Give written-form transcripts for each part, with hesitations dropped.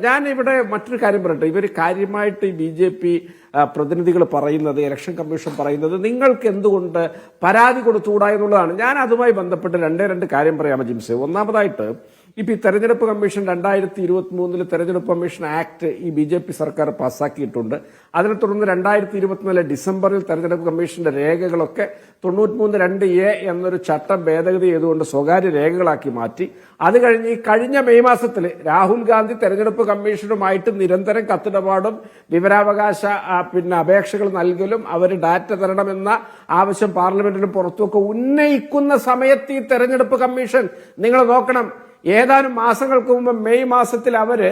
ഞാൻ ഇവിടെ മറ്റൊരു കാര്യം പറയട്ടെ. ഇവർ കാര്യമായിട്ട് ഈ BJP പ്രതിനിധികൾ പറയുന്നത്, ഇലക്ഷൻ കമ്മീഷൻ പറയുന്നത് നിങ്ങൾക്ക് എന്തുകൊണ്ട് പരാതി കൊടുത്തുകൂടാ എന്നുള്ളതാണ്. ഞാൻ അതുമായി ബന്ധപ്പെട്ട് രണ്ട് കാര്യം പറയാം ജിംസെ. ഒന്നാമതായിട്ട് ഇപ്പൊ ഈ തെരഞ്ഞെടുപ്പ് കമ്മീഷൻ 2023 തെരഞ്ഞെടുപ്പ് കമ്മീഷൻ ആക്ട് ഈ BJP സർക്കാർ പാസ്സാക്കിയിട്ടുണ്ട്. അതിനെ തുടർന്ന് 2024 ഡിസംബറിൽ തെരഞ്ഞെടുപ്പ് കമ്മീഷന്റെ രേഖകളൊക്കെ 93(2)A എന്നൊരു ചട്ടം ഭേദഗതി ചെയ്തുകൊണ്ട് സ്വകാര്യ രേഖകളാക്കി മാറ്റി. അത് കഴിഞ്ഞ് കഴിഞ്ഞ മെയ് മാസത്തിൽ രാഹുൽ ഗാന്ധി തെരഞ്ഞെടുപ്പ് കമ്മീഷനുമായിട്ട് നിരന്തരം കത്തിടപാടും വിവരാവകാശ അപേക്ഷകൾ നൽകലും അവർ ഡാറ്റ തരണമെന്ന ആവശ്യം പാർലമെന്റിലും പുറത്തുമൊക്കെ ഉന്നയിക്കുന്ന സമയത്ത് ഈ തെരഞ്ഞെടുപ്പ് കമ്മീഷൻ നിങ്ങൾ നോക്കണം, ഏതാനും മാസങ്ങൾക്ക് മുമ്പ് മെയ് മാസത്തിൽ അവര്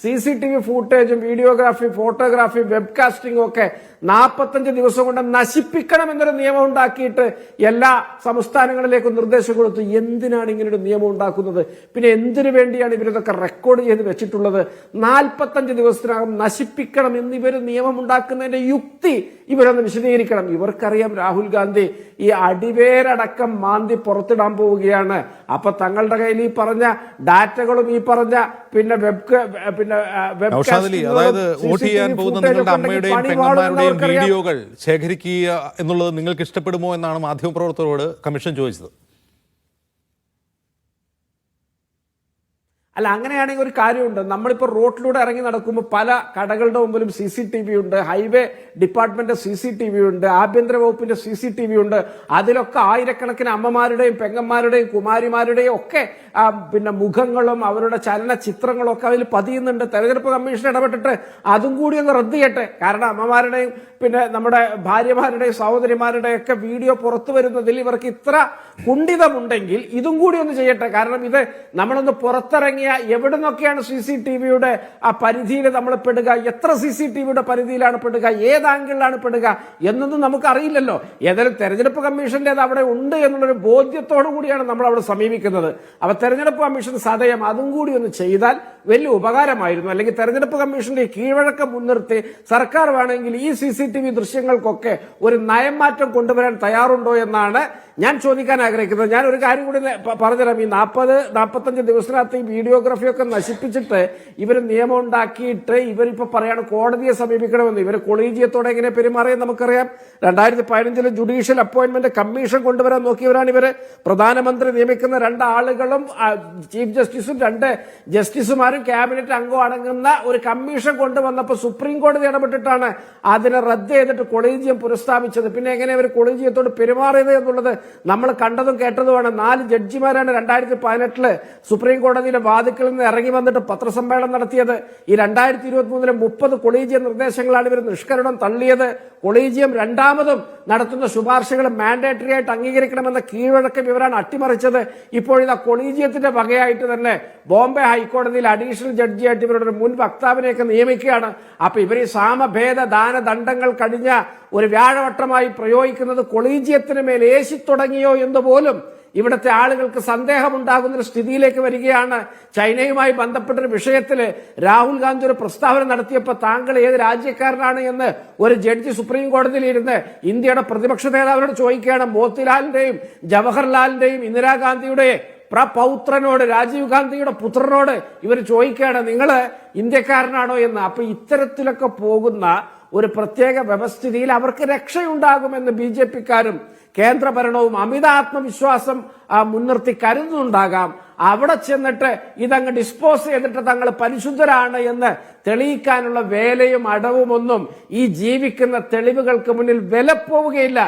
CCTV ഫൂട്ടേജും വീഡിയോഗ്രാഫി, ഫോട്ടോഗ്രാഫി, വെബ്കാസ്റ്റിംഗും ഒക്കെ 45 ദിവസം കൊണ്ട് നശിപ്പിക്കണം എന്നൊരു നിയമം ഉണ്ടാക്കിയിട്ട് എല്ലാ സംസ്ഥാനങ്ങളിലേക്കും നിർദ്ദേശം കൊടുത്തു. എന്തിനാണ് ഇങ്ങനൊരു നിയമം ഉണ്ടാക്കുന്നത്? പിന്നെ എന്തിനു വേണ്ടിയാണ് ഇവരിതൊക്കെ റെക്കോർഡ് ചെയ്ത് വെച്ചിട്ടുള്ളത്? 45 ദിവസത്തിനകം നശിപ്പിക്കണം എന്ന് ഇവർ നിയമം ഉണ്ടാക്കുന്നതിന്റെ യുക്തി ഇവരൊന്ന് വിശദീകരിക്കണം. ഇവർക്കറിയാം രാഹുൽ ഗാന്ധി ഈ അടിവേരടക്കം മാന്തി പുറത്തിടാൻ പോവുകയാണ്. അപ്പൊ തങ്ങളുടെ കയ്യിൽ ഈ പറഞ്ഞ ഡാറ്റകളും ഈ പറഞ്ഞ അതായത് വോട്ട് ചെയ്യാൻ പോകുന്ന നിങ്ങളുടെ അമ്മയുടെയും പെങ്ങന്മാരുടെയും വീഡിയോകൾ ശേഖരിക്കുക എന്നുള്ളത് നിങ്ങൾക്ക് ഇഷ്ടപ്പെടുമോ എന്നാണ് മാധ്യമപ്രവർത്തകരോട് കമ്മീഷൻ ചോദിച്ചത്. അല്ല, അങ്ങനെയാണെങ്കിൽ ഒരു കാര്യമുണ്ട്. നമ്മളിപ്പോൾ റോഡിലൂടെ ഇറങ്ങി നടക്കുമ്പോൾ പല കടകളുടെ മുമ്പിലും CCTV ഉണ്ട്, ഹൈവേ ഡിപ്പാർട്ട്മെന്റ് CCTV ഉണ്ട്, ആഭ്യന്തര വകുപ്പിന്റെ CCTV ഉണ്ട്. അതിലൊക്കെ ആയിരക്കണക്കിന് അമ്മമാരുടെയും പെങ്ങന്മാരുടെയും കുമാരിമാരുടെയും ഒക്കെ മുഖങ്ങളും അവരുടെ ചലനചിത്രങ്ങളും ഒക്കെ അതിൽ പതിയുന്നുണ്ട്. തെരഞ്ഞെടുപ്പ് കമ്മീഷൻ ഇടപെട്ടിട്ട് അതും കൂടി ഒന്ന് റദ്ദ് ചെയ്യട്ടെ. കാരണം അമ്മമാരുടെയും നമ്മുടെ ഭാര്യമാരുടെയും സഹോദരിമാരുടെയും ഒക്കെ വീഡിയോ പുറത്തു വരുന്നതിൽ ഇവർക്ക് ഇത്ര കുണ്ഠിതമുണ്ടെങ്കിൽ ഇതും കൂടി ഒന്ന് ചെയ്യട്ടെ. കാരണം ഇത് നമ്മളൊന്ന് പുറത്തിറങ്ങി എവിടെ നിന്നൊക്കെയാണ് CCTVയുടെ ആ പരിധിയിൽ നമ്മൾ പെടുക, എത്ര CCTVയുടെ പരിധിയിലാണ് പെടുക, ഏത് ആംഗിളിലാണ് പെടുക എന്നൊന്നും നമുക്ക് അറിയില്ലല്ലോ. ഏതായാലും തെരഞ്ഞെടുപ്പ് കമ്മീഷന്റെ അത് അവിടെ ഉണ്ട് എന്നുള്ളൊരു ബോധ്യത്തോടു കൂടിയാണ് നമ്മൾ അവിടെ സമീപിക്കുന്നത്. അപ്പൊ തെരഞ്ഞെടുപ്പ് കമ്മീഷൻ സദയം അതും കൂടി ഒന്ന് ചെയ്താൽ വലിയ ഉപകാരമായിരുന്നു. അല്ലെങ്കിൽ തെരഞ്ഞെടുപ്പ് കമ്മീഷന്റെ കീഴ്വഴക്കം മുൻനിർത്തി സർക്കാർ വേണമെങ്കിൽ ഈ CCTV ദൃശ്യങ്ങൾക്കൊക്കെ ഒരു നയം മാറ്റം കൊണ്ടുവരാൻ തയ്യാറുണ്ടോ എന്നാണ് ഞാൻ ചോദിക്കാൻ ആഗ്രഹിക്കുന്നത്. ഞാൻ ഒരു കാര്യം കൂടി പറഞ്ഞുതരാം. ഈ 40-45 ദിവസത്തിനകത്ത് ഈ വീഡിയോഗ്രാഫിയൊക്കെ നശിപ്പിച്ചിട്ട് ഇവർ നിയമം ഉണ്ടാക്കിയിട്ട് ഇവരിപ്പോ പറയാണ് കോടതിയെ സമീപിക്കണമെന്ന്. ഇവർ കൊളീജിയത്തോടെ എങ്ങനെ പെരുമാറിയെന്ന് നമുക്കറിയാം. 2015 ജുഡീഷ്യൽ അപ്പോയിന്റ്മെന്റ് കമ്മീഷൻ കൊണ്ടുവരാൻ നോക്കിയവരാണ് ഇവര്. പ്രധാനമന്ത്രി നിയമിക്കുന്ന 2 ആളുകളും ചീഫ് ജസ്റ്റിസും 2 ജസ്റ്റിസുമാരും ക്യാബിനറ്റ് അംഗവും അടങ്ങുന്ന ഒരു കമ്മീഷൻ കൊണ്ടുവന്നപ്പോൾ സുപ്രീം കോടതി ഇടപെട്ടിട്ടാണ് അതിനെ റദ്ദ് ചെയ്തിട്ട് കൊളീജിയം പുനഃസ്ഥാപിച്ചത്. പിന്നെ എങ്ങനെ ഇവർ കൊളീജിയത്തോട് പെരുമാറിയത് എന്നുള്ളത് നമ്മൾ കണ്ടതും കേട്ടതുമാണ്. 4 ജഡ്ജിമാരാണ് 2018 സുപ്രീം കോടതിയിലെ വാതിക്കൽ നിന്ന് ഇറങ്ങി വന്നിട്ട് പത്രസമ്മേളനം നടത്തിയത്. ഈ 2023 30 കൊളീജിയം നിർദ്ദേശങ്ങളാണ് ഇവർ നിഷ്കരണം തള്ളിയത്. കൊളീജിയം രണ്ടാമതും നടത്തുന്ന ശുപാർശകൾ മാൻഡേറ്ററി ആയിട്ട് അംഗീകരിക്കണമെന്ന കീഴ്വഴക്കം ഇവരാണ് അട്ടിമറിച്ചത്. ഇപ്പോഴിതാ കൊളീജിയത്തിന്റെ വകയായിട്ട് തന്നെ ബോംബെ ഹൈക്കോടതിയിൽ അഡീഷണൽ ജഡ്ജിയായിട്ട് ഇവരുടെ മുൻ വക്താവിനെയൊക്കെ നിയമിക്കുകയാണ്. അപ്പൊ ഇവർ ഈ സാമഭേദ ദാനദണ്ഡങ്ങൾ കഴിഞ്ഞ ഒരു വ്യാഴവട്ടമായി പ്രയോഗിക്കുന്നത് കൊളീജിയത്തിന് മേൽ ഏശി തുടങ്ങിയോ എന്ന് പോലും ഇവിടുത്തെ ആളുകൾക്ക് സന്ദേഹമുണ്ടാകുന്ന സ്ഥിതിയിലേക്ക് വരികയാണ്. ചൈനയുമായി ബന്ധപ്പെട്ടൊരു വിഷയത്തിൽ രാഹുൽ ഗാന്ധി ഒരു പ്രസ്താവന നടത്തിയപ്പോൾ താങ്കൾ ഏത് രാജ്യക്കാരനാണ് എന്ന് ഒരു ജഡ്ജി സുപ്രീം കോടതിയിൽ ഇരുന്ന് ഇന്ത്യയുടെ പ്രതിപക്ഷ നേതാവിനോട് ചോദിക്കുകയാണ്. മോത്തിലാലിന്റെയും ജവഹർലാലിന്റെയും ഇന്ദിരാഗാന്ധിയുടെ പ്രപൗത്രനോട്, രാജീവ് ഗാന്ധിയുടെ പുത്രനോട് ഇവർ ചോദിക്കുകയാണ് നിങ്ങൾ ഇന്ത്യക്കാരനാണോ എന്ന്. അപ്പൊ ഇത്തരത്തിലൊക്കെ പോകുന്ന ഒരു പ്രത്യേക വ്യവസ്ഥിതിയിൽ അവർക്ക് രക്ഷയുണ്ടാകുമെന്ന് BJPക്കാരും കേന്ദ്രഭരണവും അമിത ആത്മവിശ്വാസം മുൻനിർത്തി കരുതുന്നുണ്ടാകാം. അവിടെ ചെന്നിട്ട് ഇതങ്ങ് ഡിസ്പോസ് ചെയ്തിട്ട് തങ്ങൾ പരിശുദ്ധരാണ് എന്ന് തെളിയിക്കാനുള്ള വേലയും അടവുമൊന്നും ഈ ജീവിക്കുന്ന തെളിവുകൾക്ക് മുന്നിൽ വിലപ്പോവുകയില്ല.